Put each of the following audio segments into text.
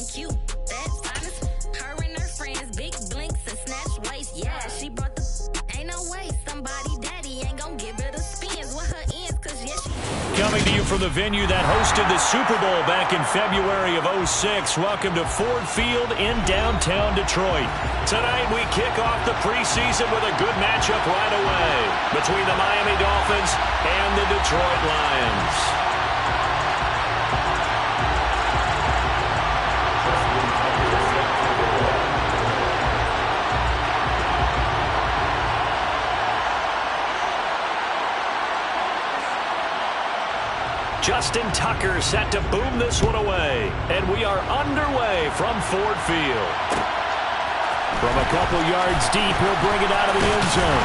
cute. That's honest. Her and her friends, big blinks and snatch waist. Yeah, she brought the ain't no way. Somebody daddy ain't gonna give her the spins with her ends, cause yes, she. Coming to you from the venue that hosted the Super Bowl back in February of '06. Welcome to Ford Field in downtown Detroit. Tonight we kick off the preseason with a good matchup right away between the Miami Dolphins and the Detroit Lions. Justin Tucker set to boom this one away. And we are underway from Ford Field. From a couple yards deep, he'll bring it out of the end zone.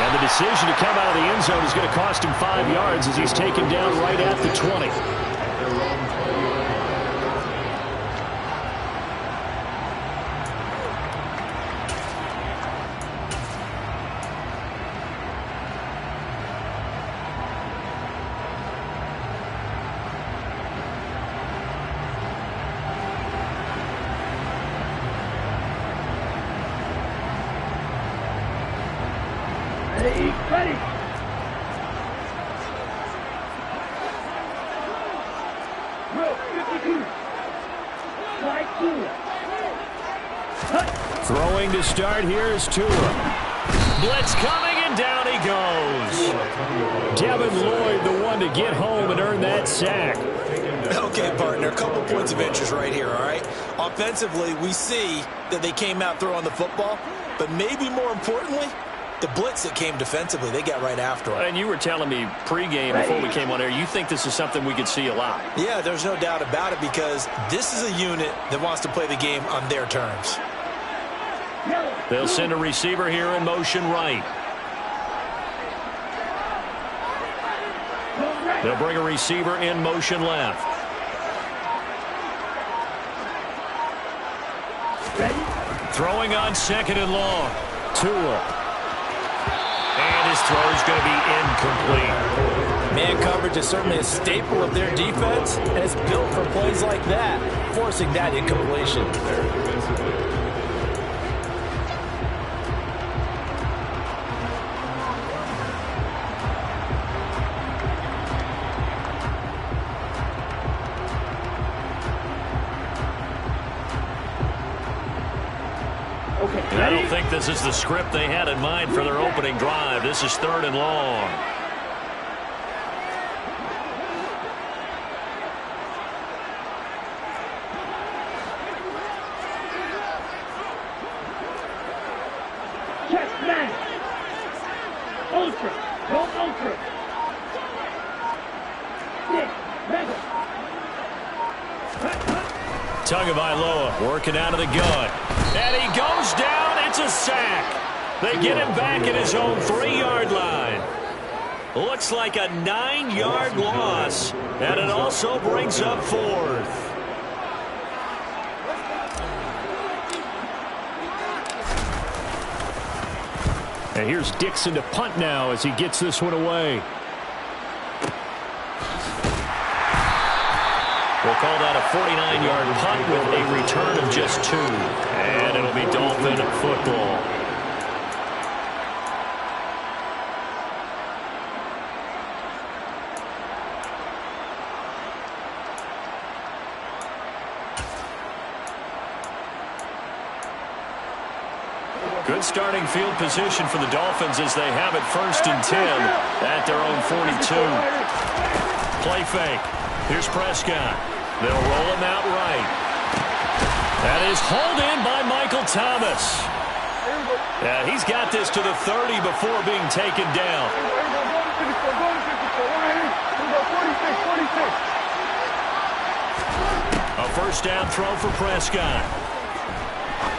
And the decision to come out of the end zone is going to cost him 5 yards as he's taken down right at the 20. Ready. Throwing to start here is Tua. Blitz coming, and down he goes. Devin Lloyd, the one to get home and earn that sack. Okay, partner, a couple points of interest right here, all right? Offensively, we see that they came out throwing the football, but maybe more importantly, the blitz that came defensively, they got right after it. And you were telling me pregame before we came on air, you think this is something we could see a lot. Yeah, there's no doubt about it because this is a unit that wants to play the game on their terms. They'll send a receiver here in motion right. They'll bring a receiver in motion left. Throwing on second and long. Tua. And his throw is going to be incomplete. Man coverage is certainly a staple of their defense, and it's built for plays like that, forcing that incompletion. And I don't think this is the script they had in mind for their opening drive. This is third and long. Check, man. Ultra. Go ultra. Stick. Mega. Tagovailoa working out of the gun. And he goes down. It's a sack. They get him back at his own 3-yard line. Looks like a 9-yard loss. And it also brings up fourth. And here's Dixon to punt now as he gets this one away. We'll call that a 49-yard punt with a return of just 2. And it'll be Dolphin football. Good starting field position for the Dolphins as they have it 1st and 10 at their own 42. Play fake. Here's Prescott. They'll roll him out right. That is hauled in by Michael Thomas. Yeah, he's got this to the 30 before being taken down. A first down throw for Prescott.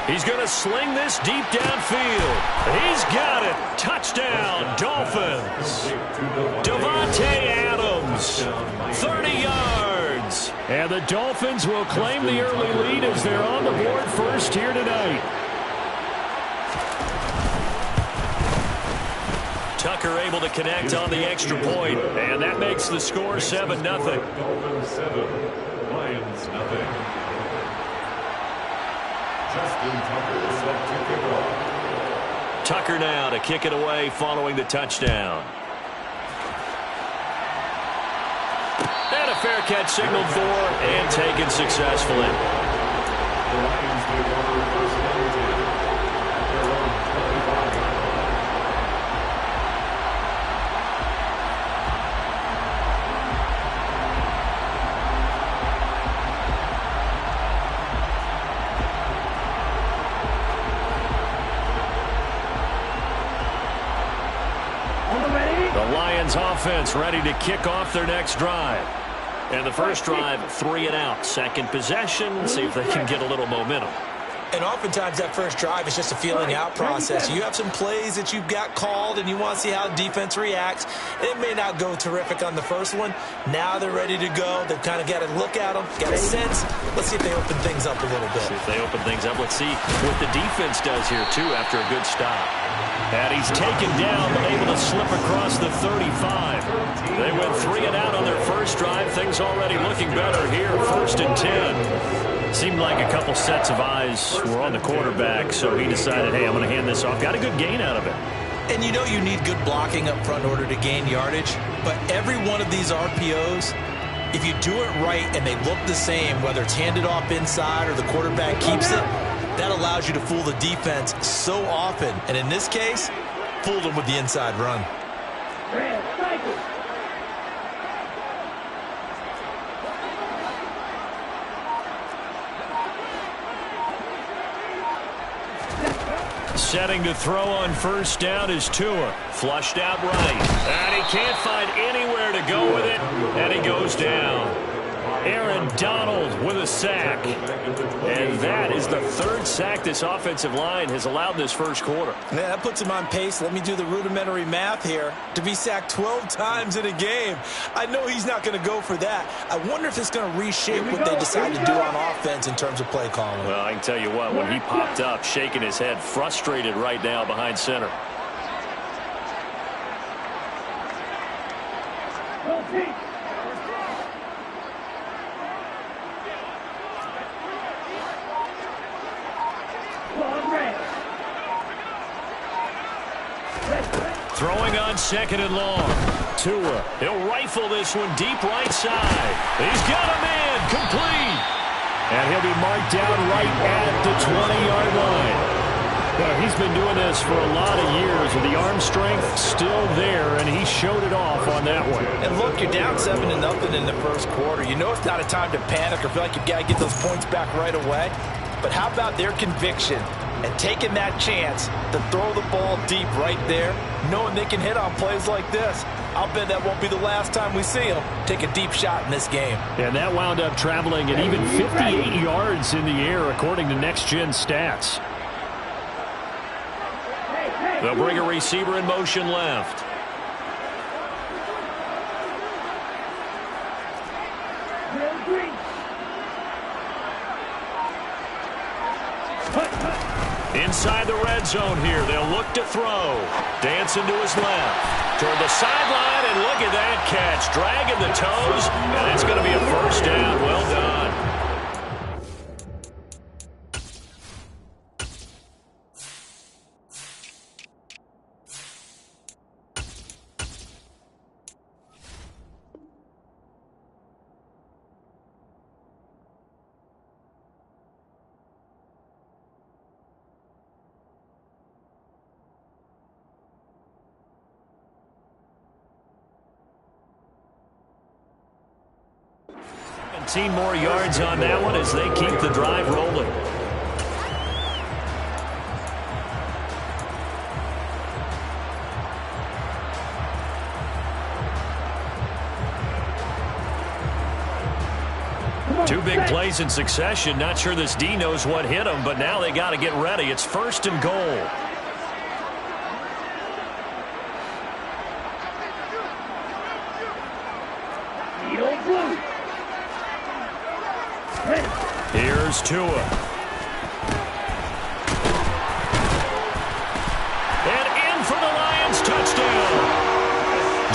He's going to sling this deep downfield. He's got it. Touchdown, Dolphins. Devontae Adams, 30 yards. And the Dolphins will claim the early lead as they're on the board first here tonight. Tucker able to connect on the extra point, and that makes the score 7-0. Dolphins 7, Lions nothing. Tucker now to kick it away following the touchdown. And a fair catch signaled for and taken successfully. Offense ready to kick off their next drive. And the first drive, 3 and out. Second possession, see if they can get a little momentum. And oftentimes that first drive is just a feeling out process. You have some plays that you've got called and you want to see how the defense reacts. It may not go terrific on the first one. Now they're ready to go. They've kind of got to look at them, got a sense. Let's see if they open things up a little bit. See if they open things up. Let's see what the defense does here, too, after a good stop. And he's taken down, but able to slip across the 35. They went 3 and out on their first drive. Things already looking better here. 1st and 10. Seemed like a couple sets of eyes were on the quarterback, so he decided, hey, I'm going to hand this off. Got a good gain out of it. And you know you need good blocking up front in order to gain yardage, but every one of these RPOs, if you do it right and they look the same, whether it's handed off inside or the quarterback keeps it, that allows you to fool the defense so often. And in this case, fooled them with the inside run. Setting to throw on first down is Tua. Flushed out right. And he can't find anywhere to go with it. And he goes down. Aaron Donald with a sack. And that is the 3rd sack this offensive line has allowed this first quarter. Yeah, that puts him on pace. Let me do the rudimentary math here. To be sacked 12 times in a game. I know he's not going to go for that. I wonder if it's going to reshape what they decide to do on offense in terms of play calling. Well, I can tell you what, when he popped up, shaking his head, frustrated right now behind center. Throwing on 2nd and long. Tua, he'll rifle this one deep right side. He's got a man, complete. And he'll be marked down right at the 20-yard line. Well, he's been doing this for a lot of years with the arm strength still there, and he showed it off on that one. And look, you're down 7-0 in the first quarter. You know it's not a time to panic or feel like you've got to get those points back right away. But how about their conviction and taking that chance to throw the ball deep right there, knowing they can hit on plays like this? I'll bet that won't be the last time we see them take a deep shot in this game. And that wound up traveling at even 58 yards in the air, according to Next Gen Stats. They'll bring a receiver in motion left. Inside the red zone here, they'll look to throw. Dancing to his left. Toward the sideline, and look at that catch. Dragging the toes, and it's going to be a first down. Well done. More yards on that one as they keep the drive rolling. Two big plays in succession. Not sure this D knows what hit him, but now they got to get ready. It's 1st and goal. Here's Tua. And in for the Lions, touchdown.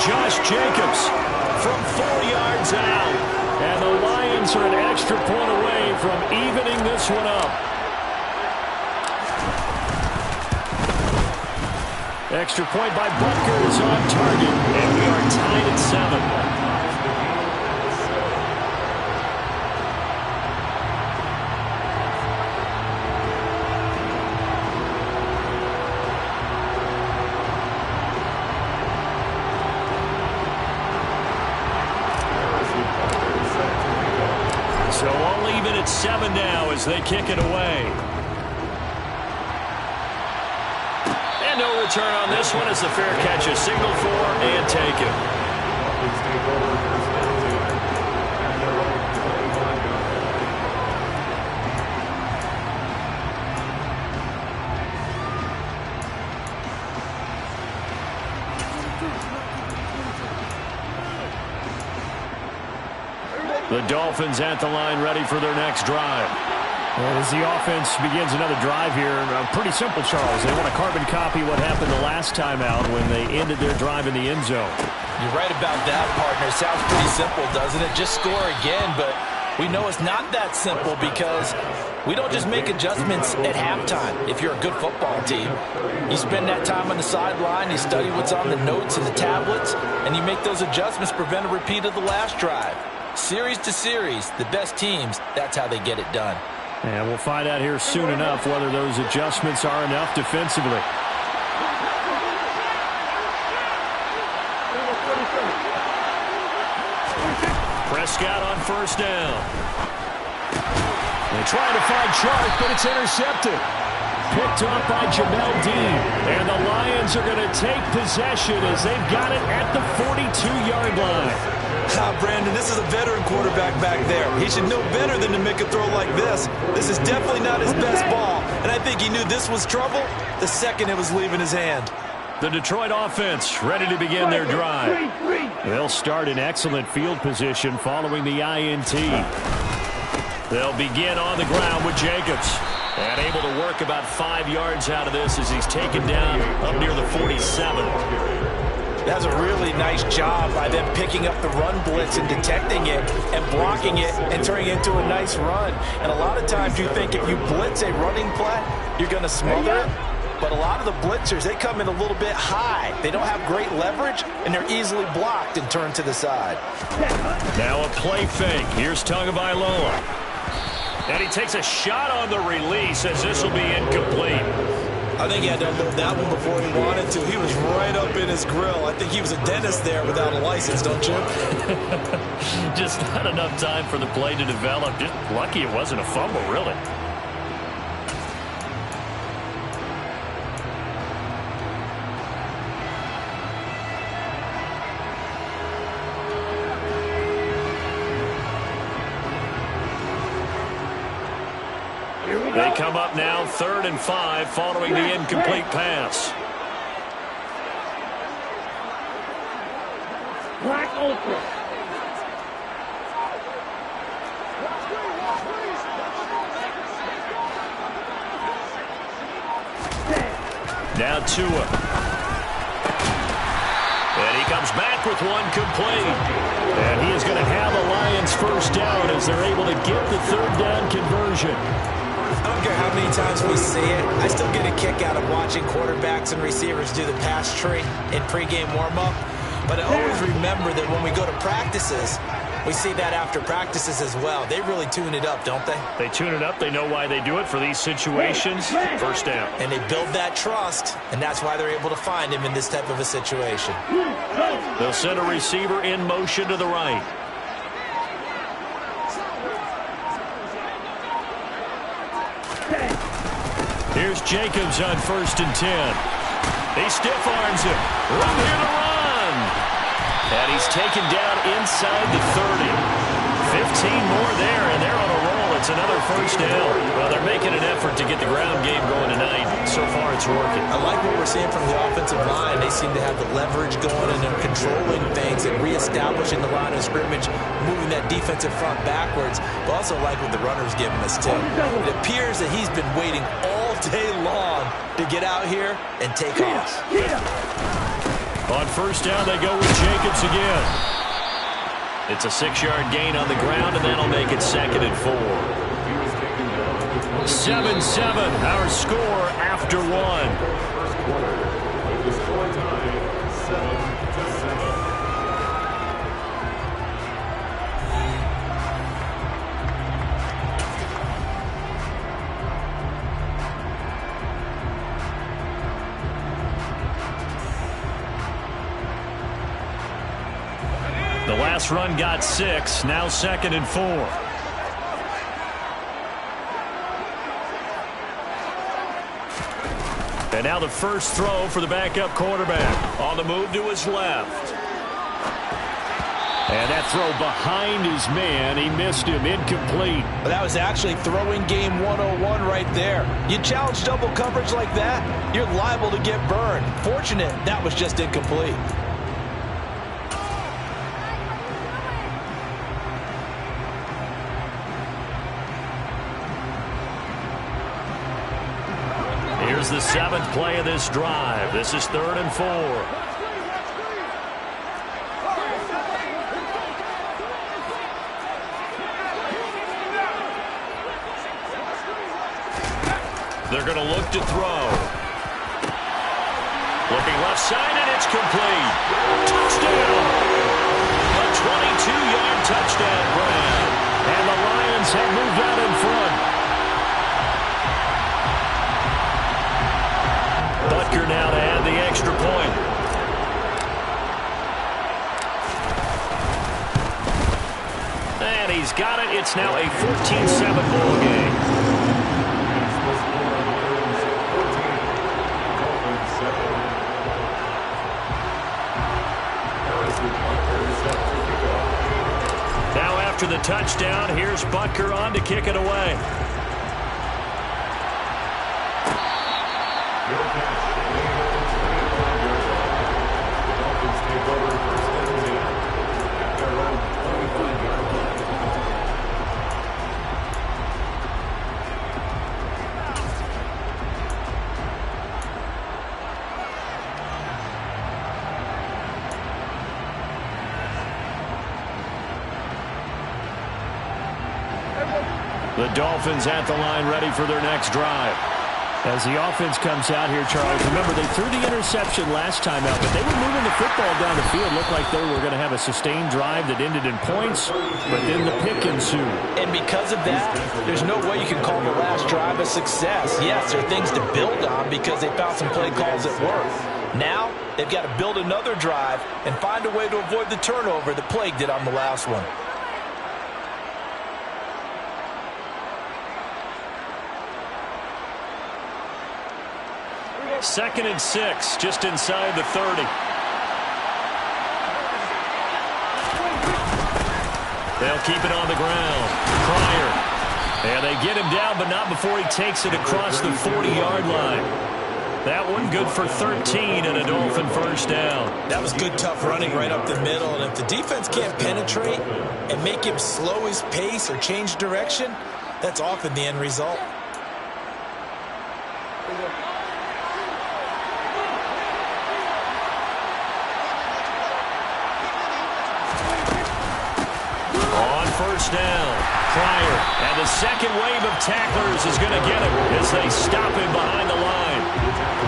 Josh Jacobs from 4 yards out. And the Lions are an extra point away from evening this one up. Extra point by Butker is on target, and we are tied at 7. So all even at 7 now as they kick it away. And no return on this one as the fair catch is signaled for and taken. The Dolphins at the line ready for their next drive. As the offense begins another drive here, pretty simple, Charles. They want to carbon copy what happened the last time out when they ended their drive in the end zone. You're right about that, partner. Sounds pretty simple, doesn't it? Just score again, but we know it's not that simple because we don't just make adjustments at halftime. If you're a good football team, you spend that time on the sideline, you study what's on the notes and the tablets, and you make those adjustments, prevent a repeat of the last drive. Series to series, the best teams, that's how they get it done. And we'll find out here soon enough whether those adjustments are enough defensively. Prescott on first down. They're trying to find Chark, but it's intercepted. Picked off by Jamel Dean. And the Lions are going to take possession as they've got it at the 42-yard line. Brandon, this is a veteran quarterback back there. He should know better than to make a throw like this. This is definitely not his best ball, and I think he knew this was trouble the second it was leaving his hand. The Detroit offense ready to begin their drive. They'll start in excellent field position following the INT. They'll begin on the ground with Jacobs. And able to work about 5 yards out of this as he's taken down up near the 47. That's a really nice job by them picking up the run blitz and detecting it and blocking it and turning it into a nice run. And a lot of times you think if you blitz a running play, you're going to smother it. But a lot of the blitzers, they come in a little bit high. They don't have great leverage, and they're easily blocked and turned to the side. Now a play fake. Here's Tagovailoa. And he takes a shot on the release as this will be incomplete. I think he had to unload that one before he wanted to. He was right up in his grill. I think he was a dentist there without a license, don't you? Just not enough time for the play to develop. Just lucky it wasn't a fumble, really. They come up now 3rd and 5 following the incomplete pass. Black Ultra. Now Tua. And he comes back with one complete. And he is going to have a Lions first down as they're able to get the 3rd down conversion. I don't care how many times we see it. I still get a kick out of watching quarterbacks and receivers do the pass tree in pregame warm-up. But I always remember that when we go to practices, we see that after practices as well. They really tune it up, don't they? They tune it up. They know why they do it for these situations. First down. And they build that trust, and that's why they're able to find him in this type of a situation. They'll send a receiver in motion to the right. Here's Jacobs on 1st and 10. He stiff arms him. Run here to run. And he's taken down inside the 30. 15 more there, and they're on a roll. It's another first down. Well, they're making an effort to get the ground game going tonight. So far, it's working. I like what we're seeing from the offensive line. They seem to have the leverage going, and they're controlling things and reestablishing the line of scrimmage, moving that defensive front backwards. But also like what the runner's giving us, too. It appears that he's been waiting all day long to get out here and take off. On first down, they go with Jacobs again. It's a 6-yard gain on the ground, and that'll make it 2nd and 4. 7-7, our score after 1. This run got 6. Now 2nd and 4. And now the first throw for the backup quarterback. On the move to his left. And that throw behind his man. He missed him. Incomplete. But that was actually throwing game 101 right there. You challenge double coverage like that, you're liable to get burned. Fortunate that was just incomplete. Here's the 7th play of this drive. This is 3rd and 4. They're going to look to throw. Looking left side, and it's complete. Touchdown! A 22-yard touchdown grab. And the Lions have moved out in front. Butker now to add the extra point. And he's got it. It's now a 14-7 ball game. Now after the touchdown, here's Butker on to kick it away. The Dolphins at the line ready for their next drive. As the offense comes out here, Charles, remember they threw the interception last time out, but they were moving the football down the field. Looked like they were going to have a sustained drive that ended in points, but then the pick ensued. And because of that, there's no way you can call the last drive a success. Yes, there are things to build on because they found some play calls that work. Now, they've got to build another drive and find a way to avoid the turnover that plagued it on the last one. 2nd and 6, just inside the 30. They'll keep it on the ground. Pryor. And they get him down, but not before he takes it across the 40-yard line. That one good for 13 and a Dolphin first down. That was good, tough running right up the middle. And if the defense can't penetrate and make him slow his pace or change direction, that's often the end result. First down. Pryor. And the second wave of tacklers is going to get him as they stop him behind the line.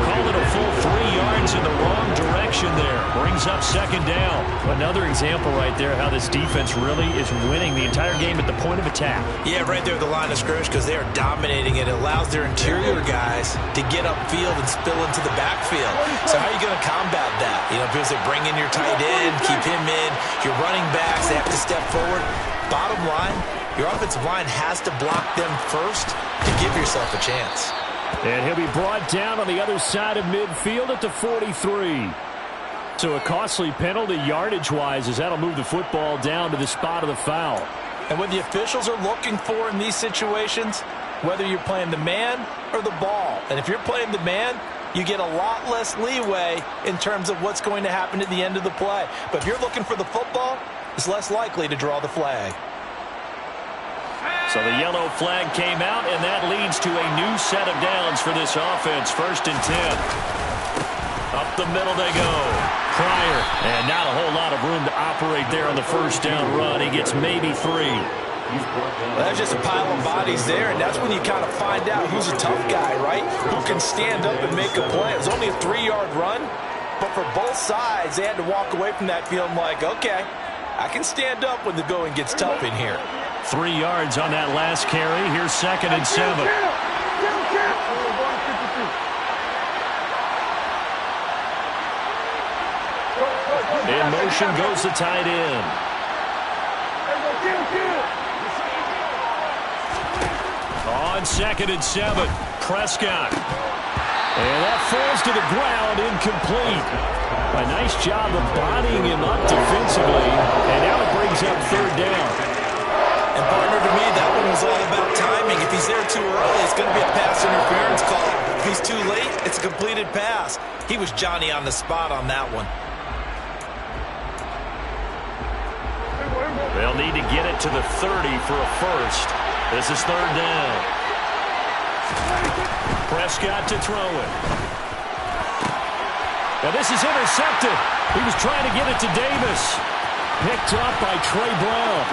Called it a full 3 yards in the wrong direction there. Brings up 2nd down. Another example right there how this defense really is winning the entire game at the point of attack. Yeah, right there at the line of scrimmage because they are dominating it. It allows their interior guys to get upfield and spill into the backfield. So how are you going to combat that? You know, because they bring in your tight end, keep him in. Your running backs, they have to step forward. Bottom line, your offensive line has to block them first to give yourself a chance. And he'll be brought down on the other side of midfield at the 43. So a costly penalty yardage-wise as that'll move the football down to the spot of the foul. And what the officials are looking for in these situations, whether you're playing the man or the ball. And if you're playing the man, you get a lot less leeway in terms of what's going to happen at the end of the play. But if you're looking for the football, it's less likely to draw the flag. So the yellow flag came out, and that leads to a new set of downs for this offense. 1st and 10. Up the middle they go. Pryor, and not a whole lot of room to operate there on the first down run. He gets maybe 3. Well, that's just a pile of bodies there, and that's when you kind of find out who's a tough guy, right? Who can stand up and make a play. It was only a 3-yard run, but for both sides, they had to walk away from that feeling like, okay, I can stand up when the going gets tough in here. 3 yards on that last carry. Here's 2nd and 7. In motion goes the tight end. On 2nd and 7, Prescott. And that falls to the ground, incomplete. A nice job of bodying him up defensively, and now it brings up 3rd down. And partner, to me, that one was all about timing. If he's there too early, it's going to be a pass interference call. If he's too late, it's a completed pass. He was Johnny on the spot on that one. They'll need to get it to the 30 for a first. This is 3rd down. Prescott to throw it. Now this is intercepted. He was trying to get it to Davis. Picked up by Trey Brown.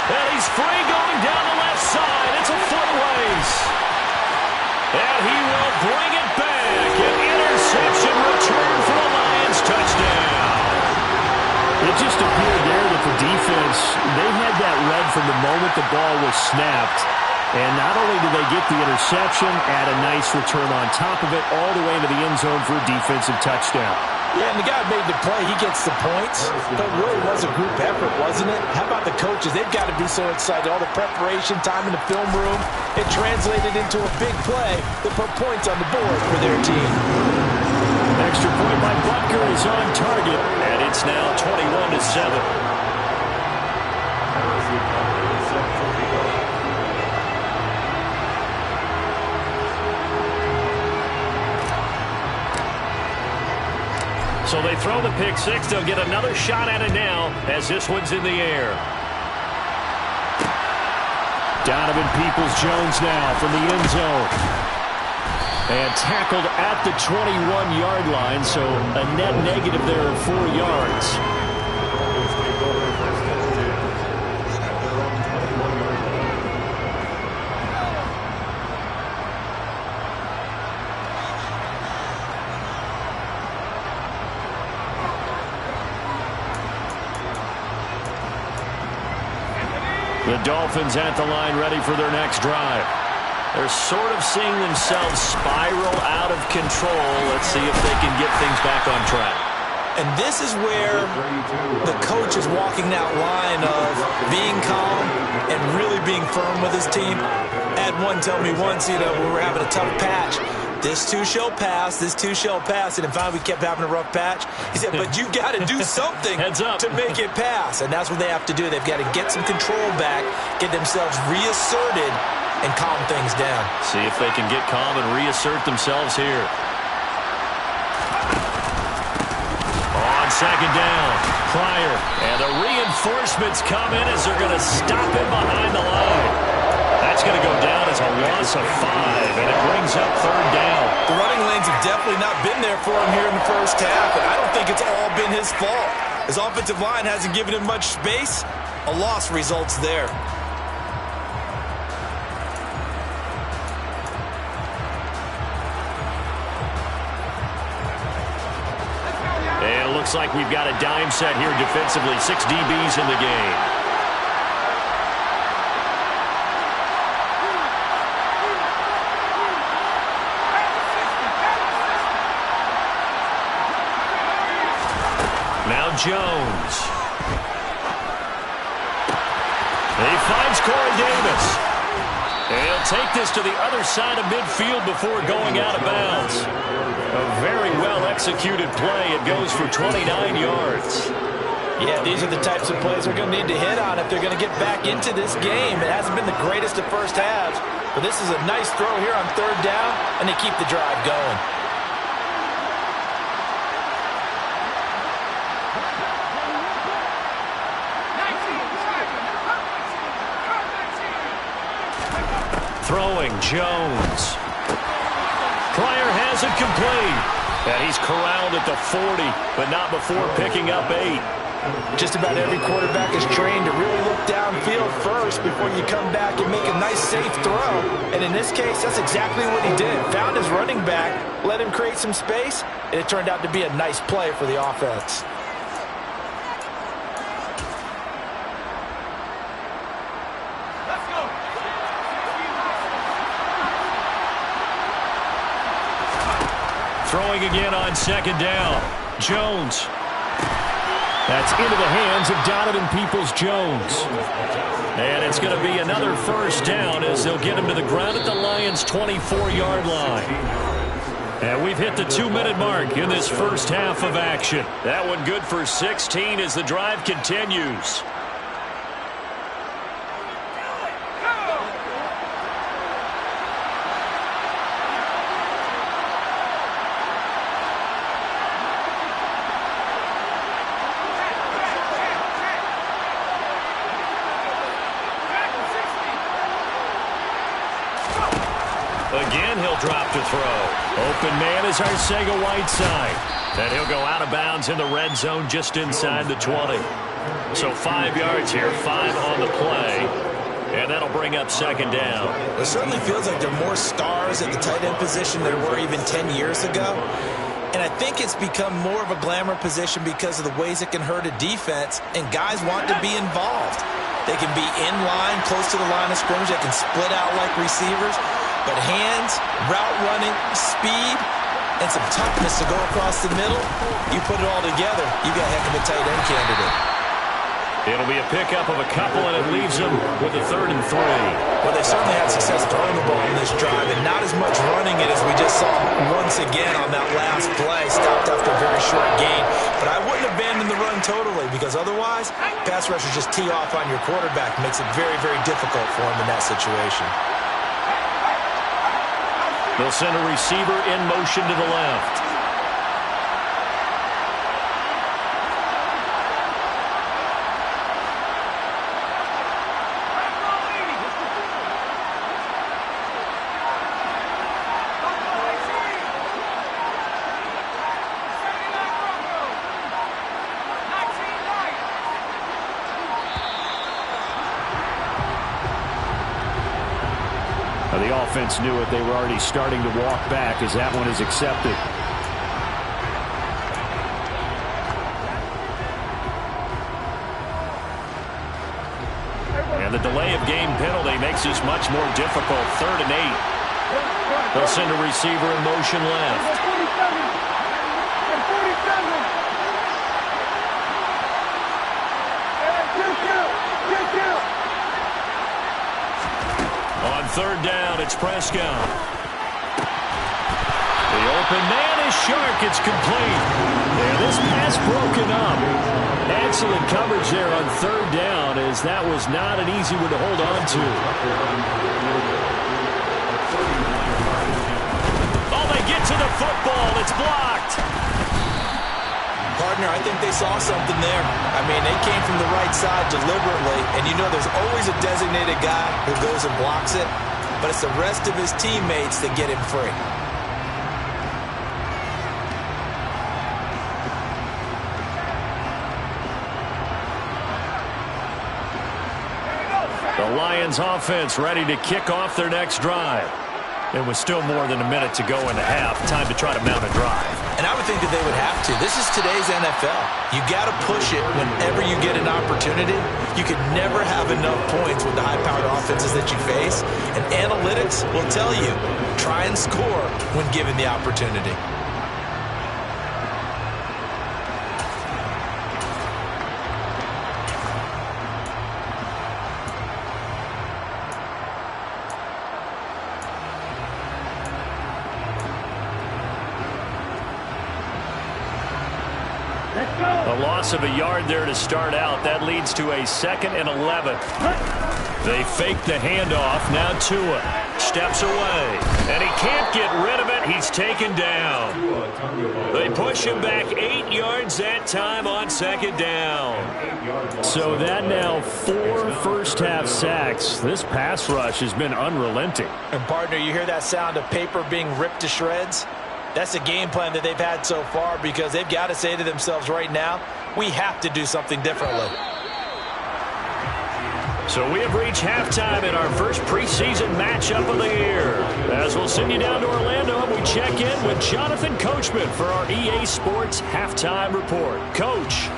And he's free going down the left side. It's a foot race. And he will bring it back. An interception return for the Lions. Touchdown. It just appeared there that the defense, they had that read from the moment the ball was snapped. And not only did they get the interception, add a nice return on top of it, all the way into the end zone for a defensive touchdown. Yeah, and the guy made the play. He gets the points. But it really was a group effort, wasn't it? How about the coaches? They've got to be so excited. All the preparation, time in the film room, it translated into a big play that put points on the board for their team. Extra point by Butker is on target, and it's now 21-7. So they throw the pick six. They'll get another shot at it now as this one's in the air. Donovan Peoples-Jones now from the end zone. And tackled at the 21-yard line, so a net negative there of 4 yards. The Dolphins at the line ready for their next drive. They're sort of seeing themselves spiral out of control. Let's see if they can get things back on track. And this is where the coach is walking that line of being calm and really being firm with his team. I had one tell me once, we were having a tough patch. This too shall pass, this too shall pass. And finally we kept having a rough patch. He said, but you got to do something to make it pass. And that's what they have to do. They've got to get some control back, get themselves reasserted, and calm things down. See if they can get calm and reassert themselves here. On 2nd down, Pryor. And the reinforcements come in as they're going to stop him behind the line. That's going to go down as a loss of 5, and it brings up 3rd down. The running lanes have definitely not been there for him here in the first half, and I don't think it's all been his fault. His offensive line hasn't given him much space. A loss results there. And it looks like we've got a dime set here defensively. 6 DBs in the game. Jones. He finds Corey Davis. And he'll take this to the other side of midfield before going out of bounds. A very well-executed play. It goes for 29 yards. Yeah, these are the types of plays they're going to need to hit on if they're going to get back into this game. It hasn't been the greatest of first halves, but this is a nice throw here on 3rd down, and they keep the drive going. Throwing, Jones. Pryor has it complete. And he's corralled at the 40, but not before picking up 8. Just about every quarterback is trained to really look downfield first before you come back and make a nice, safe throw. And in this case, that's exactly what he did. Found his running back, let him create some space, and it turned out to be a nice play for the offense. Throwing again on 2nd down. Jones. That's into the hands of Donovan Peoples-Jones. And it's going to be another first down as they'll get him to the ground at the Lions' 24-yard line. And we've hit the 2-minute mark in this first half of action. That one good for 16 as the drive continues. Again, he'll drop to throw. Open man is Arcega-Whiteside. And he'll go out of bounds in the red zone just inside the 20. So 5 yards here, 5 on the play. And that'll bring up second down. It certainly feels like there are more stars at the tight end position than there were even 10 years ago. And I think it's become more of a glamour position because of the ways it can hurt a defense, and guys want to be involved. They can be in line, close to the line of scrimmage. They can split out like receivers. But hands, route running, speed, and some toughness to go across the middle, you put it all together, you got a heck of a tight end candidate. It'll be a pickup of a couple, and it leaves them with a 3rd and 3. Well, they certainly had success throwing the ball in this drive, and not as much running it as we just saw once again on that last play, stopped after a very short gain. But I wouldn't abandon the run totally, because otherwise, pass rushers just tee off on your quarterback. Makes it very, very difficult for him in that situation. They'll send a receiver in motion to the left. The offense knew it. They were already starting to walk back as that one is accepted. And the delay of game penalty makes this much more difficult. 3rd and 8. They'll send a receiver in motion left. On 3rd down, it's Prescott. The open man is Shark. It's complete. And this pass broken up. Excellent coverage there on 3rd down, as that was not an easy one to hold on to. Oh, they get to the football. It's blocked. Partner, I think they saw something there. I mean, they came from the right side deliberately, and you know there's always a designated guy who goes and blocks it, but it's the rest of his teammates that get him free. The Lions offense ready to kick off their next drive. It was still more than a minute to go in the half. Time to try to mount a drive. And I would think that they would have to. This is today's NFL. You got to push it whenever you get an opportunity. You could never have enough points with the high-powered offenses that you face. And analytics will tell you, try and score when given the opportunity. A loss of a yard there to start out. That leads to a 2nd and 11. They fake the handoff. Now Tua steps away. And he can't get rid of it. He's taken down. They push him back 8 yards that time on 2nd down. So that now 4 first-half sacks. This pass rush has been unrelenting. And, partner, you hear that sound of paper being ripped to shreds? That's a game plan that they've had so far, because they've got to say to themselves right now, we have to do something differently. So we have reached halftime in our first preseason matchup of the year. As we'll send you down to Orlando, and we check in with Jonathan Coachman for our EA Sports Halftime Report. Coach.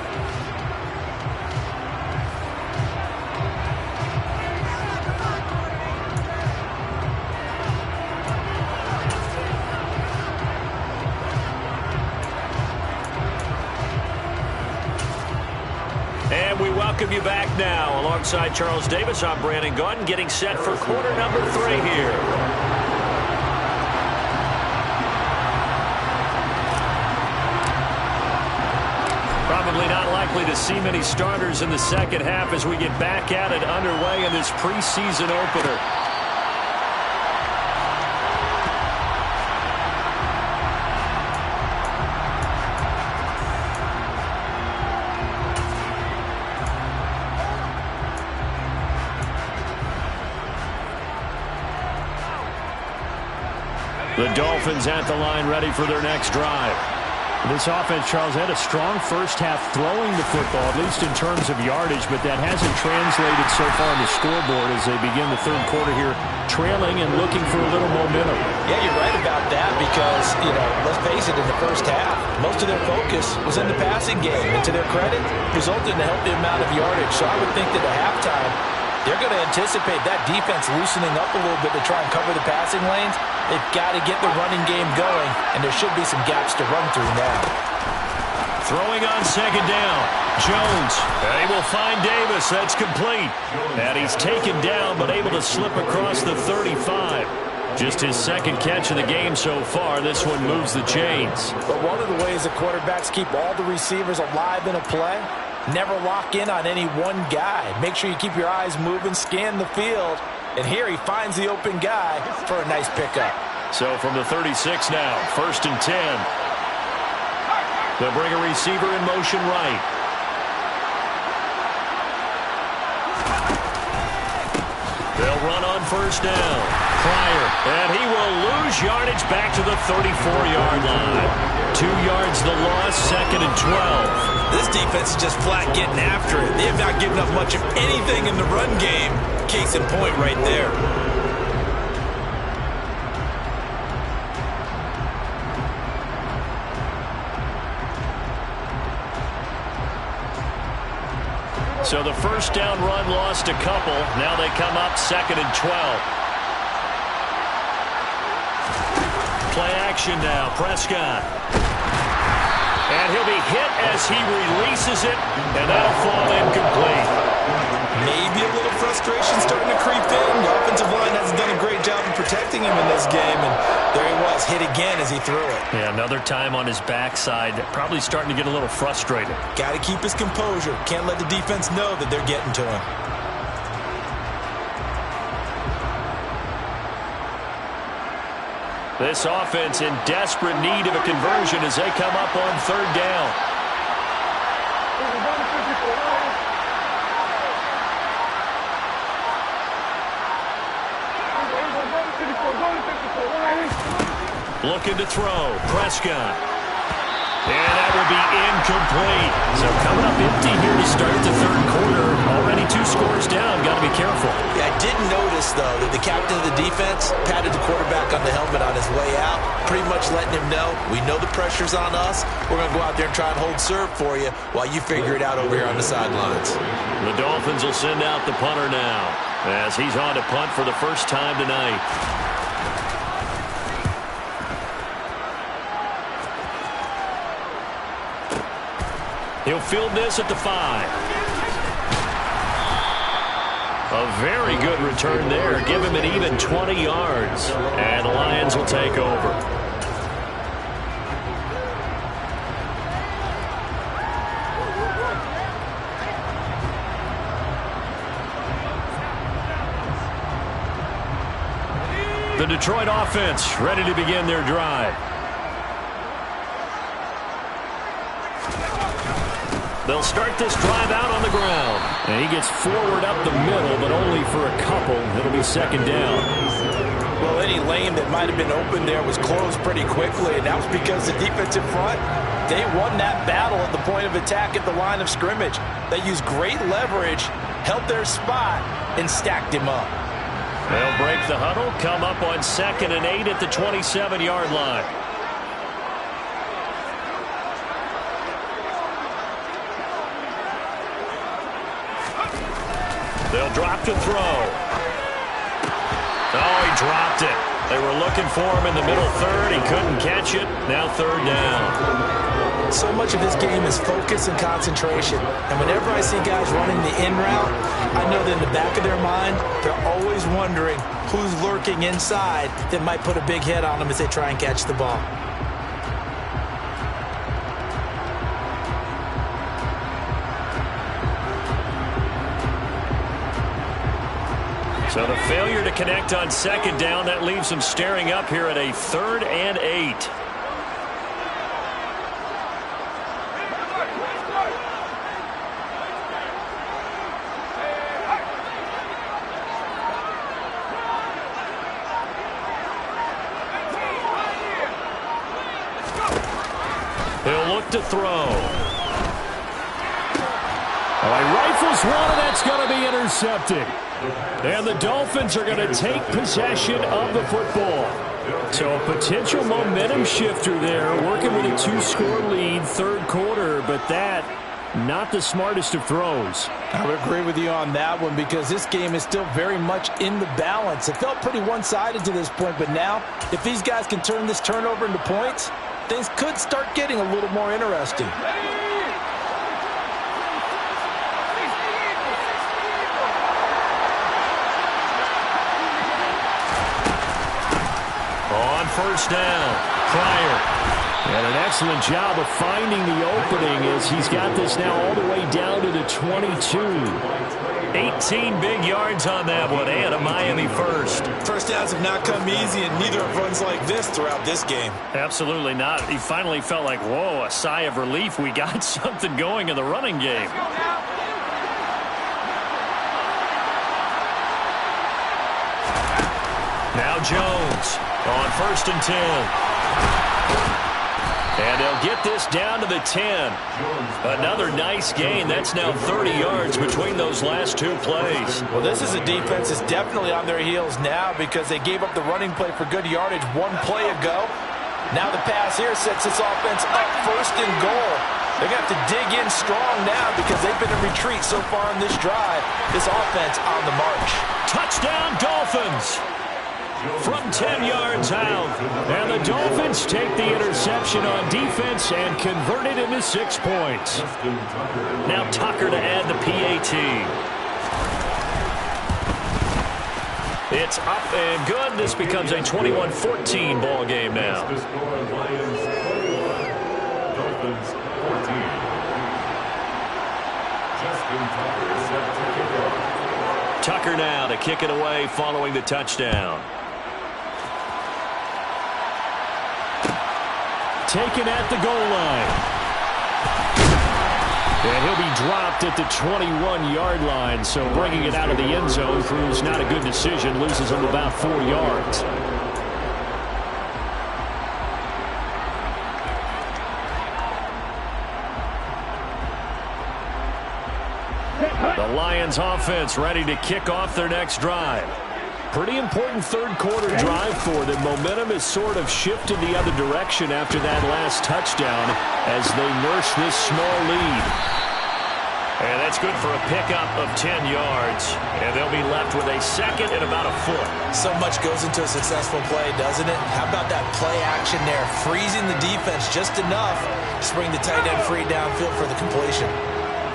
welcome you back now. Alongside Charles Davis, I'm Brandon Gunn, getting set for quarter number 3 here. Probably not likely to see many starters in the second half as we get back at it underway in this preseason opener. The Dolphins at the line ready for their next drive. This offense, Charles, had a strong first half throwing the football, at least in terms of yardage, but that hasn't translated so far on the scoreboard as they begin the third quarter here, trailing and looking for a little momentum. Yeah, you're right about that because, let's face it, in the first half, most of their focus was in the passing game. And to their credit, resulted in a healthy amount of yardage. So I would think that at halftime, they're going to anticipate that defense loosening up a little bit to try and cover the passing lanes. They've got to get the running game going, and there should be some gaps to run through now. Throwing on second down. Jones. He will find Davis. That's complete. And he's taken down, but able to slip across the 35. Just his second catch of the game so far. This one moves the chains. But one of the ways the quarterbacks keep all the receivers alive in a play, never lock in on any one guy. Make sure you keep your eyes moving, scan the field. And here he finds the open guy for a nice pickup. So from the 36 now, 1st and 10. They'll bring a receiver in motion right. They'll run on first down. Pryor, and he will lose yardage back to the 34-yard line. 2 yards the loss, 2nd and 12. This defense is just flat getting after it. They have not given up much of anything in the run game. Case in point right there. So the first down run lost a couple. Now they come up 2nd and 12. Play action now. Prescott. And he'll be hit as he releases it, and that'll fall incomplete. Maybe a little frustration starting to creep in. The offensive line hasn't done a great job of protecting him in this game, and there he was, hit again as he threw it. Yeah, another time on his backside, probably starting to get a little frustrated. Got to keep his composure. Can't let the defense know that they're getting to him. This offense in desperate need of a conversion as they come up on 3rd down. Looking to throw. Prescott. And that will be incomplete. So coming up empty here to start the third quarter. Already 2 scores down. Got to be careful. Yeah, I did notice, though, that the captain of the defense patted the quarterback on the helmet on his way out, pretty much letting him know, we know the pressure's on us. We're going to go out there and try and hold serve for you while you figure it out over here on the sidelines. The Dolphins will send out the punter now as he's on to punt for the first time tonight. He'll field this at the 5. A very good return there. Give him an even 20 yards. And the Lions will take over. The Detroit offense ready to begin their drive. They'll start this drive out on the ground. And he gets forward up the middle, but only for a couple. It'll be 2nd down. Well, any lane that might have been open there was closed pretty quickly, and that was because the defensive front, they won that battle at the point of attack at the line of scrimmage. They used great leverage, held their spot, and stacked him up. They'll break the huddle, come up on 2nd and 8 at the 27-yard line. They'll drop to throw. Oh, he dropped it. They were looking for him in the middle third. He couldn't catch it. Now third down. So much of this game is focus and concentration. And whenever I see guys running the in route, I know that in the back of their mind, they're always wondering who's lurking inside that might put a big hit on them as they try and catch the ball. So the failure to connect on second down, that leaves them staring up here at a 3rd and 8. He'll look to throw. He rifles one, and that's going to be intercepted. And the Dolphins are going to take possession of the football. So a potential momentum shifter there, working with a 2-score lead, third quarter, but that, not the smartest of throws. I would agree with you on that one because this game is still very much in the balance. It felt pretty one-sided to this point, but now, if these guys can turn this turnover into points, things could start getting a little more interesting. On first down, Pryor. And an excellent job of finding the opening as he's got this now all the way down to the 22. 18 big yards on that one, and a Miami first. First downs have not come easy, and neither have runs like this throughout this game. Absolutely not. He finally felt like, whoa, a sigh of relief. We got something going in the running game. Now Jones on 1st and 10. And they'll get this down to the 10. Another nice gain. That's now 30 yards between those last two plays. Well, this is a defense that's definitely on their heels now because they gave up the running play for good yardage one play ago. Now the pass here sets this offense up 1st and goal. They're going to have to dig in strong now because they've been in retreat so far in this drive. This offense on the march. Touchdown, Dolphins! From 10 yards out. And the Dolphins take the interception on defense and convert it into 6 points. Now Tucker to add the PAT. It's up and good. This becomes a 21-14 ball game now. Tucker now to kick it away following the touchdown. Taken at the goal line. And he'll be dropped at the 21-yard line, so bringing it out of the end zone proves not a good decision, loses him about 4 yards. The Lions offense ready to kick off their next drive. Pretty important third quarter drive for them. Momentum has sort of shifted the other direction after that last touchdown as they nurse this small lead. And that's good for a pickup of 10 yards. And they'll be left with a second and about a foot. So much goes into a successful play, doesn't it? How about that play action there? Freezing the defense just enough to bring the tight end free downfield for the completion.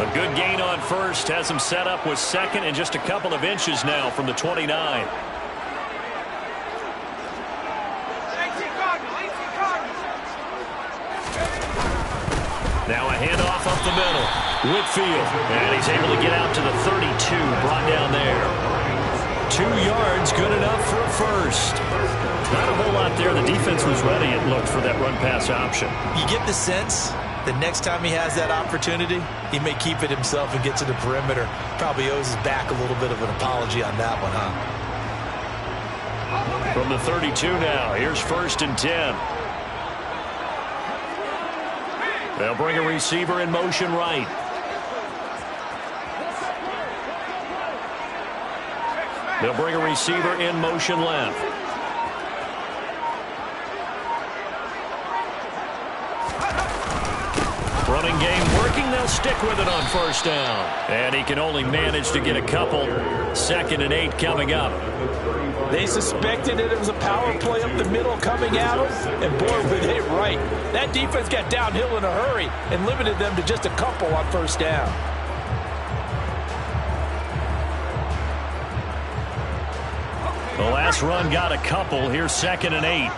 A good gain on first has him set up with second and just a couple of inches now from the 29. Now a handoff up the middle. Whitfield, and he's able to get out to the 32, brought down there. 2 yards, good enough for a first. Not a whole lot there. The defense was ready, it looked, for that run-pass option. You get the sense the next time he has that opportunity, he may keep it himself and get to the perimeter. Probably owes his back a little bit of an apology on that one, huh? From the 32 now, here's 1st and 10. They'll bring a receiver in motion right. They'll bring a receiver in motion left. Running game working. They'll stick with it on first down. And he can only manage to get a couple. 2nd and 8 coming up. They suspected that it was a power play up the middle coming at them, and boy, were they right. That defense got downhill in a hurry and limited them to just a couple on first down. The last run got a couple. Here's 2nd and 8.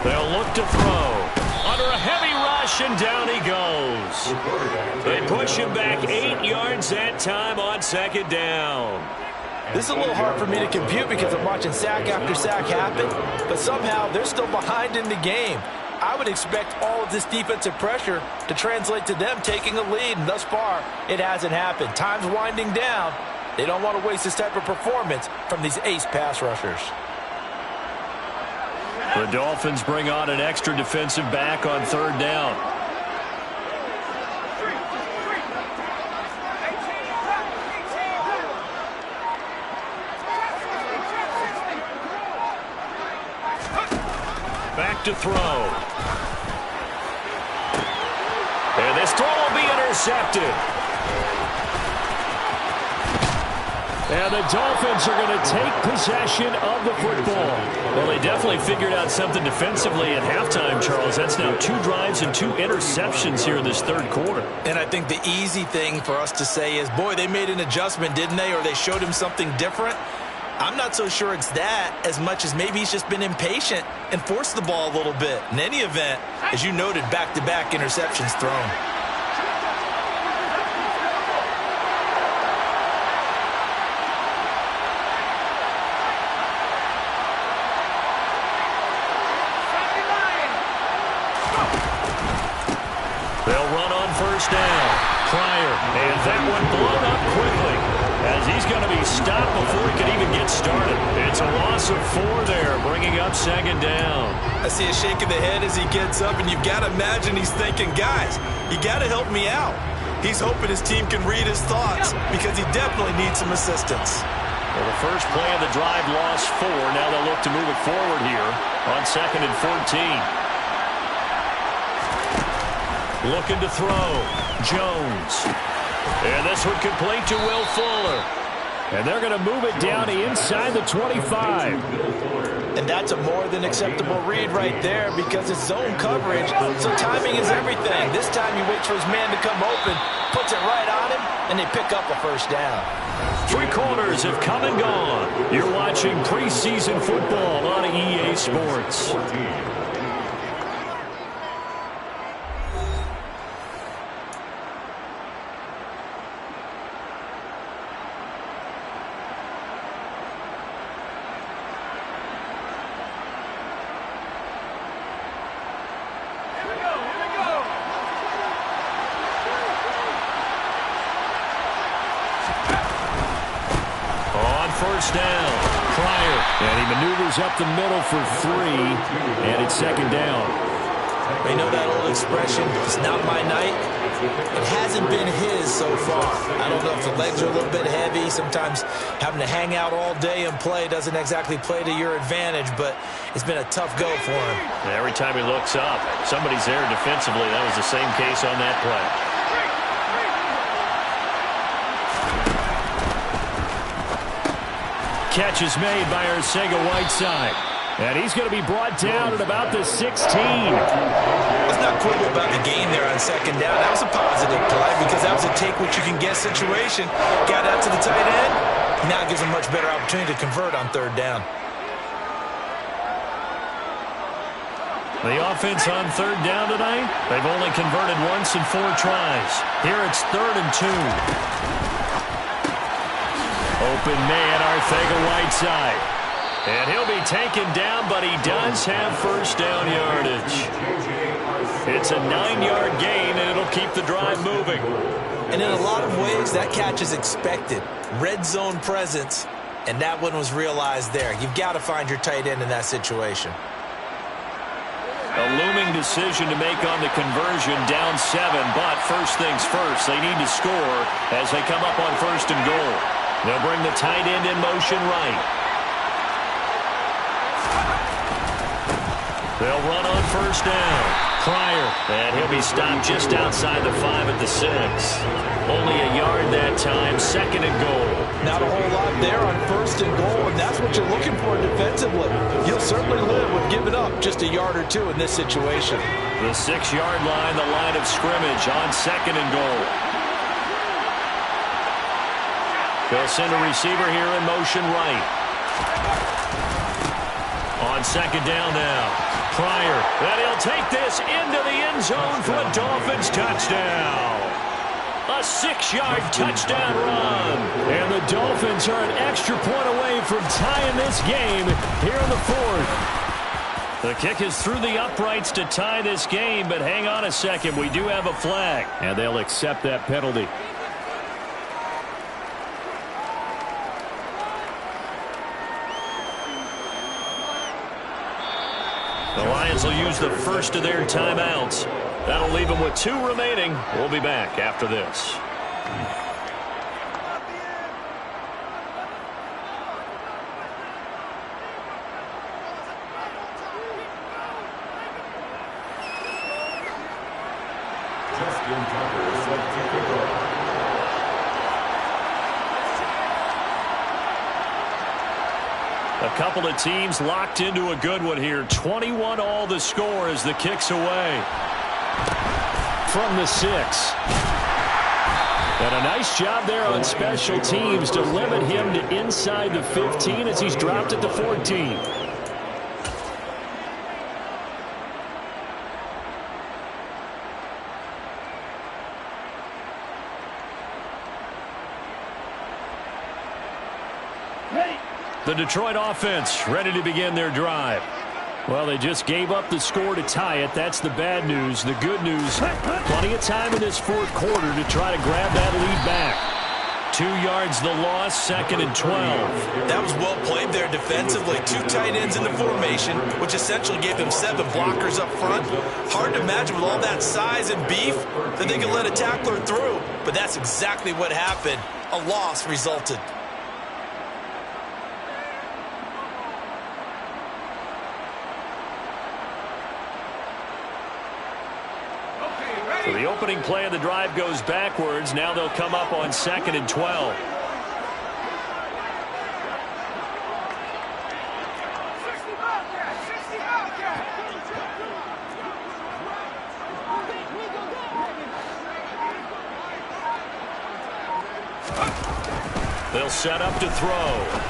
They'll look to throw. Under a heavy rush, and down he goes. They push him back 8 yards that time on 2nd down. This is a little hard for me to compute because I'm watching sack after sack happen, but somehow they're still behind in the game. I would expect all of this defensive pressure to translate to them taking a lead, and thus far, it hasn't happened. Time's winding down. They don't want to waste this type of performance from these ace pass rushers. The Dolphins bring on an extra defensive back on 3rd down. Back to throw. And this throw will be intercepted. And the Dolphins are going to take possession of the football. Well, they definitely figured out something defensively at halftime, Charles. That's now 2 drives and 2 interceptions here in this 3rd quarter. And I think the easy thing for us to say is, boy, they made an adjustment, didn't they? Or they showed him something different. I'm not so sure it's that as much as maybe he's just been impatient and forced the ball a little bit. In any event, as you noted, back-to-back interceptions thrown. They'll run on 1st down. Pryor, and that one blown up quickly as he's going to be stopped before he can even get started. It's a loss of 4 there, bringing up 2nd down. I see a shake of the head as he gets up, and you've got to imagine he's thinking, guys, you got to help me out. He's hoping his team can read his thoughts because he definitely needs some assistance. Well, the first play of the drive lost 4. Now they'll look to move it forward here on 2nd and 14. Looking to throw. Jones. And this one complete to Will Fuller. And they're going to move it down to inside the 25. And that's a more than acceptable read right there because it's zone coverage, so timing is everything. This time he waits for his man to come open, puts it right on him, and they pick up a 1st down. 3 quarters have come and gone. You're watching preseason football on EA Sports. First down. Pryor. And he maneuvers up the middle for 3. And it's 2nd down. They know that old expression, it's not my night. It hasn't been his so far. I don't know if the legs are a little bit heavy. Sometimes having to hang out all day and play doesn't exactly play to your advantage, but it's been a tough go for him. Every time he looks up, somebody's there defensively. That was the same case on that play. Catch is made by Arcega-Whiteside. And he's going to be brought down at about the 16. Let's not quibble about the gain there on 2nd down. That was a positive play because that was a take-what-you-can-get situation. Got out to the tight end. Now it gives him much better opportunity to convert on 3rd down. The offense on 3rd down tonight, they've only converted once in 4 tries. Here it's 3rd and 2. Open man, Arcega-Whiteside. And he'll be taken down, but he does have 1st down yardage. It's a 9-yard gain, and it'll keep the drive moving. And in a lot of ways, that catch is expected. Red zone presence, and that one was realized there. You've got to find your tight end in that situation. A looming decision to make on the conversion, down 7, but first things first, they need to score as they come up on 1st and goal. They'll bring the tight end in motion right. They'll run on first down. Pryor, and he'll be stopped just outside the 5 at the 6. Only a yard that time, 2nd and goal. Not a whole lot there on 1st and goal, and that's what you're looking for defensively. You'll certainly live with giving up just a yard or 2 in this situation. The 6-yard line, the line of scrimmage on 2nd and goal. They'll send a receiver here in motion right. On 2nd down now. Pryor, and he'll take this into the end zone for a Dolphins touchdown. A 6-yard touchdown run. And the Dolphins are an extra point away from tying this game here in the 4th. The kick is through the uprights to tie this game, but hang on a second. We do have a flag. And they'll accept that penalty. The Lions will use the first of their timeouts. That'll leave them with 2 remaining. We'll be back after this. A couple of teams locked into a good one here. 21 all the score as the kick's away. From the 6. And a nice job there on special teams to limit him to inside the 15 as he's dropped at the 14. The Detroit offense ready to begin their drive. Well, they just gave up the score to tie it. That's the bad news. The good news, plenty of time in this 4th quarter to try to grab that lead back. 2 yards the loss, 2nd and 12. That was well played there defensively. 2 tight ends in the formation, which essentially gave them 7 blockers up front. Hard to imagine with all that size and beef that they could let a tackler through. But that's exactly what happened. A loss resulted. So the opening play of the drive goes backwards. Now they'll come up on 2nd and 12. They'll set up to throw.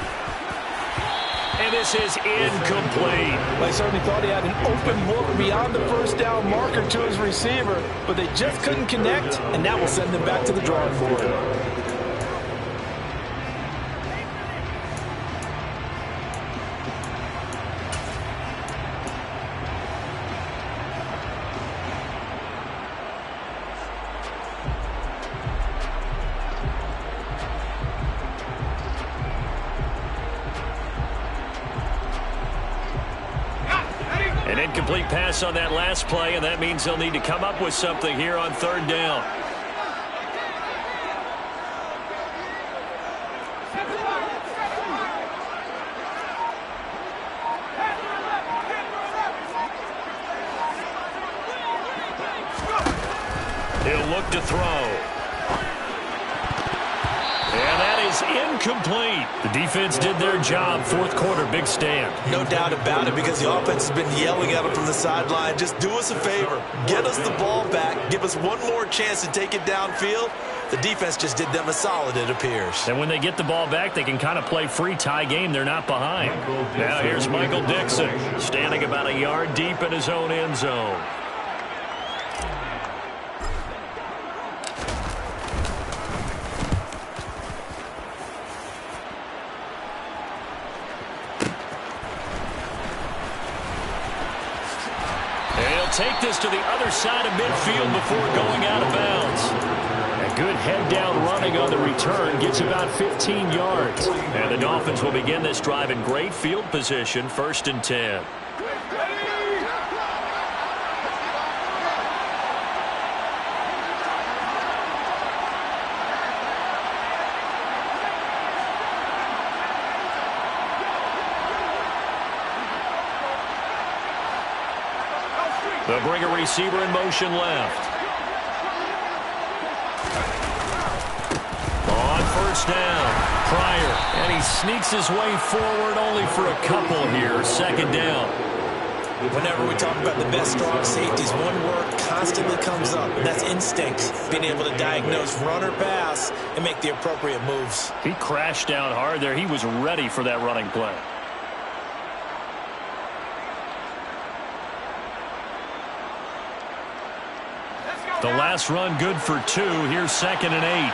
And this is incomplete. I certainly thought he had an open look beyond the first down marker to his receiver, but they just couldn't connect, and that will send them back to the drawing board. An incomplete pass on that last play, and that means they'll need to come up with something here on 3rd down. He'll look to throw. And that is incomplete. The defense did their job. 4th quarter, big stand. No doubt about it, because the offense has been yelling at them from the sideline. Just do us a favor. Get us the ball back. Give us one more chance to take it downfield. The defense just did them a solid, it appears. And when they get the ball back, they can kind of play free tie game. They're not behind. Now here's Michael Dixon, standing about a yard deep in his own end zone. Take this to the other side of midfield before going out of bounds. A good head-down running on the return gets about 15 yards. And the Dolphins will begin this drive in great field position, 1st and 10. They'll bring a receiver in motion left. On first down, Pryor, and he sneaks his way forward only for a couple here. Second down. Whenever we talk about the best strong safeties, one word constantly comes up, and that's instinct. Being able to diagnose run or pass and make the appropriate moves. He crashed down hard there. He was ready for that running play. The last run good for 2. Here's 2nd and 8.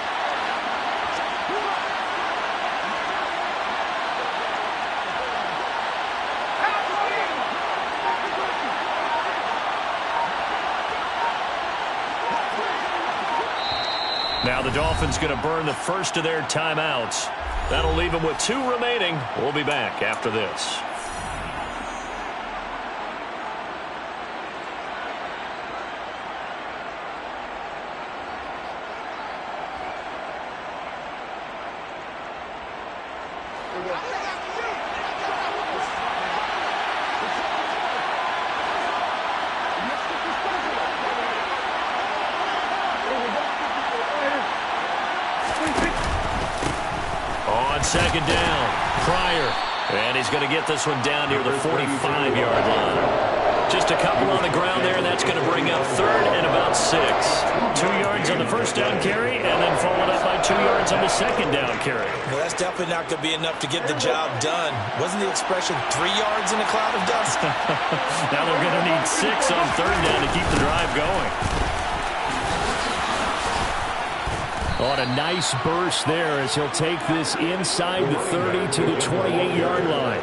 Now the Dolphins going to burn the first of their timeouts. That'll leave them with 2 remaining. We'll be back after this. Second down, Pryor, and he's going to get this one down near the 45-yard line. Just a couple on the ground there, and that's going to bring up 3rd and about 6. 2 yards on the first down carry, and then followed up by 2 yards on the second down carry. Well, that's definitely not going to be enough to get the job done. Wasn't the expression 3 yards in a cloud of dust? Now they're going to need 6 on 3rd down to keep the drive going. On a nice burst there as he'll take this inside the 30 to the 28-yard line.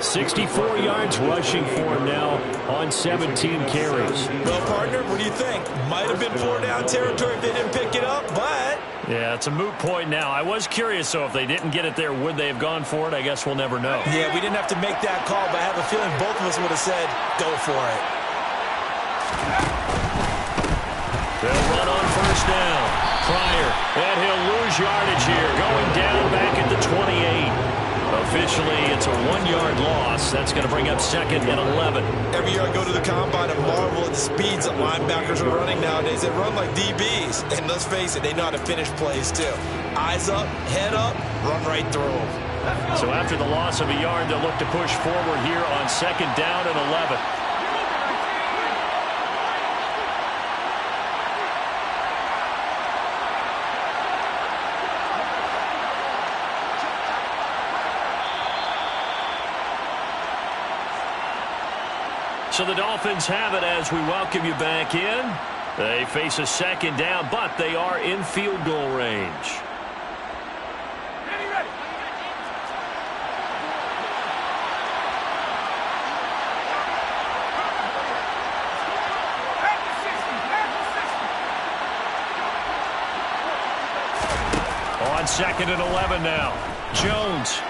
64 yards rushing for him now on 17 carries. Well, partner, what do you think? Might have been 4-down territory if they didn't pick it up, but... Yeah, it's a moot point now. I was curious, so if they didn't get it there, would they have gone for it? I guess we'll never know. Yeah, we didn't have to make that call, but I have a feeling both of us would have said, go for it. They'll run on first down. Pryor, and he'll lose yardage here, going down back at the 28. Officially, it's a 1-yard loss. That's going to bring up 2nd and 11. Every year I go to the combine and marvel at the speeds that linebackers are running nowadays. They run like DBs. And let's face it, they know how to finish plays too. Eyes up, head up, run right through them. So after the loss of a yard, they'll look to push forward here on 2nd down and 11. So the Dolphins have it as we welcome you back in. They face a 2nd down, but they are in field goal range. On 2nd and 11 now. Jones.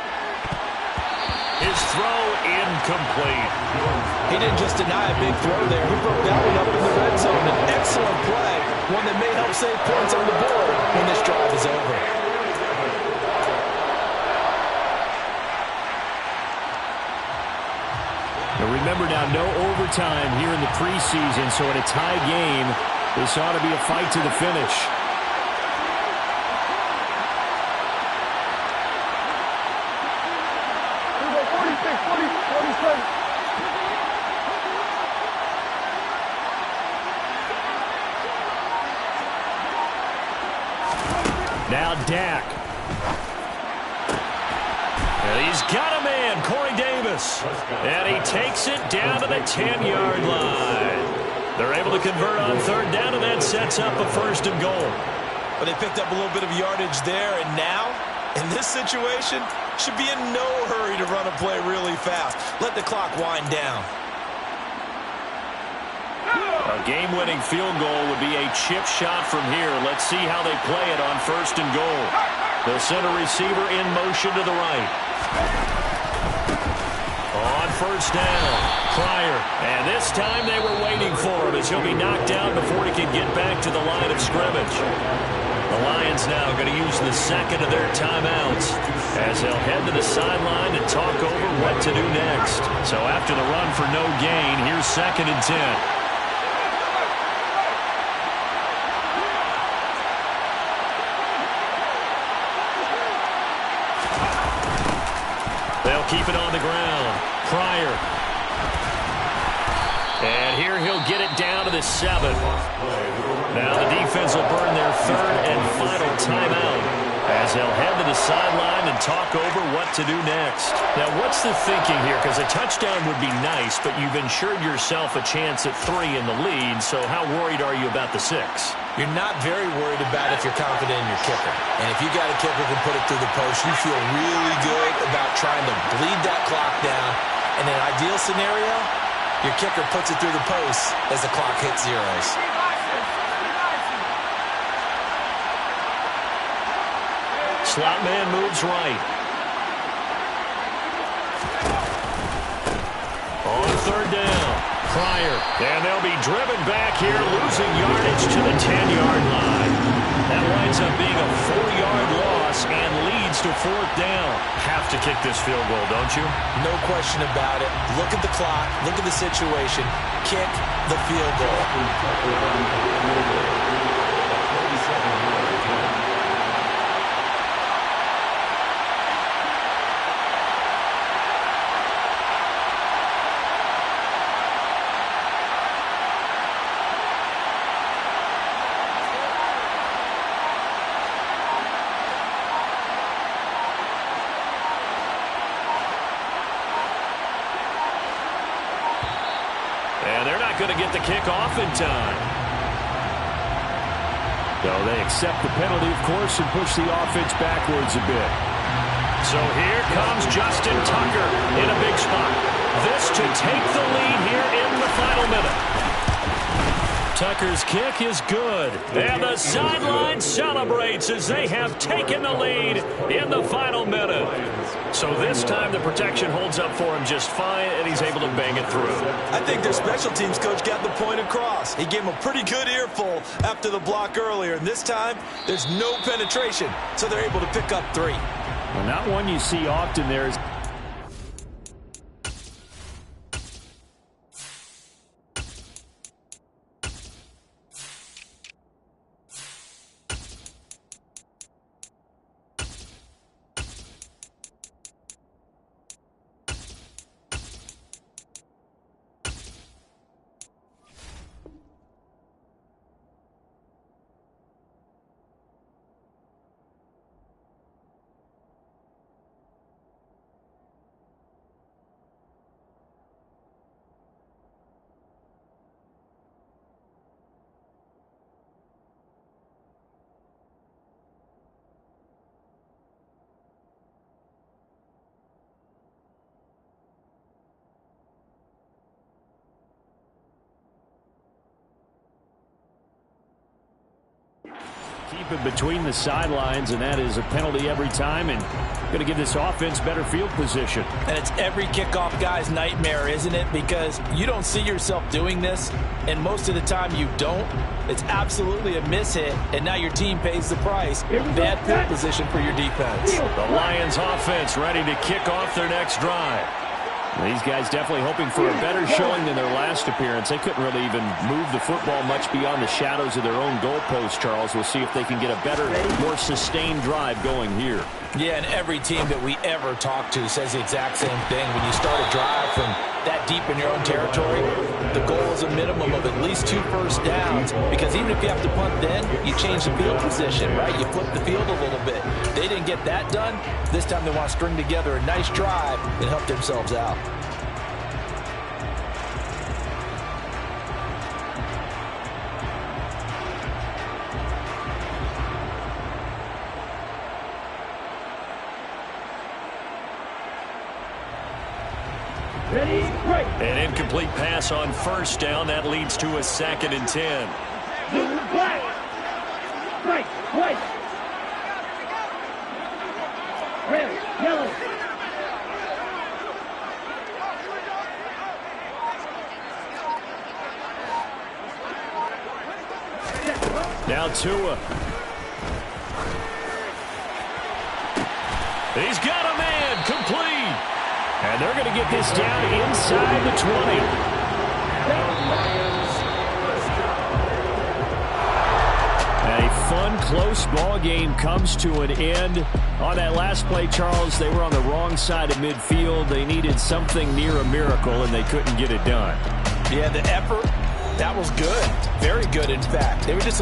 His throw incomplete. He didn't just deny a big throw there. He broke that one up in the red zone. An excellent play. One that may help save points on the board when this drive is over. Now remember now, no overtime here in the preseason, so in a tie game, this ought to be a fight to the finish. Now Dak. And he's got a man, Corey Davis. And he takes it down to the 10-yard line. They're able to convert on 3rd down, and that sets up a 1st and goal. But they picked up a little bit of yardage there, and now, in this situation, should be in no hurry to run a play really fast. Let the clock wind down. A game-winning field goal would be a chip shot from here. Let's see how they play it on 1st and goal. The center receiver in motion to the right. On 1st down, Pryor. And this time they were waiting for him as he'll be knocked down before he can get back to the line of scrimmage. The Lions now going to use the 2nd of their timeouts as they'll head to the sideline and talk over what to do next. So after the run for no gain, here's 2nd and 10. keep it on the ground. Pryor. And here he'll get it down to the 7. Now the defense will burn their third and final timeout as they'll head to the sideline and talk over what to do next. Now, what's the thinking here? Because a touchdown would be nice, but you've ensured yourself a chance at 3 in the lead, so how worried are you about the 6? You're not very worried about if you're confident in your kicker. And if you got a kicker who can put it through the post, you feel really good about trying to bleed that clock down. In an ideal scenario, your kicker puts it through the post as the clock hits zeros. Slot man moves right. On third down, Pryor. And they'll be driven back here, losing yardage to the 10-yard line. That winds up being a 4-yard loss and leads to fourth down. Have to kick this field goal, don't you? No question about it. Look at the clock. Look at the situation. Kick the field goal. Going to get the kick off in time. So they accept the penalty, of course, and push the offense backwards a bit. So here comes Justin Tucker in a big spot. This to take the lead here in the final minute. Tucker's kick is good. And the sideline celebrates as they have taken the lead in the final minute. So this time the protection holds up for him just fine, and he's able to bang it through. I think their special teams coach got the point across. He gave him a pretty good earful after the block earlier, and this time there's no penetration, so they're able to pick up 3. Well, not one you see often there is. Keep it between the sidelines, and that is a penalty every time, and going to give this offense better field position. And it's every kickoff guy's nightmare, isn't it? Because you don't see yourself doing this, and most of the time you don't. It's absolutely a mishit, and now your team pays the price. Bad field position for your defense. The Lions offense ready to kick off their next drive. These guys definitely hoping for a better showing than their last appearance. They couldn't really even move the football much beyond the shadows of their own goalpost, Charles. We'll see if they can get a better, more sustained drive going here. Yeah, and every team that we ever talk to says the exact same thing. When you start a drive from that deep in your own territory, the goal is a minimum of at least 2 first downs, because even if you have to punt then, you change the field position, right? You flip the field a little bit. They didn't get that done. This time they want to string together a nice drive and help themselves out. Ready, break. An incomplete pass on first down. That leads to a 2nd and 10. Black. Break. White. Red. Yellow. Now Tua. He's got a man. Complete. And they're going to get this down inside the 20. And a fun close ball game comes to an end. On that last play, Charles, they were on the wrong side of midfield. They needed something near a miracle, and they couldn't get it done. Yeah, the effort, that was good. Very good, in fact. They were just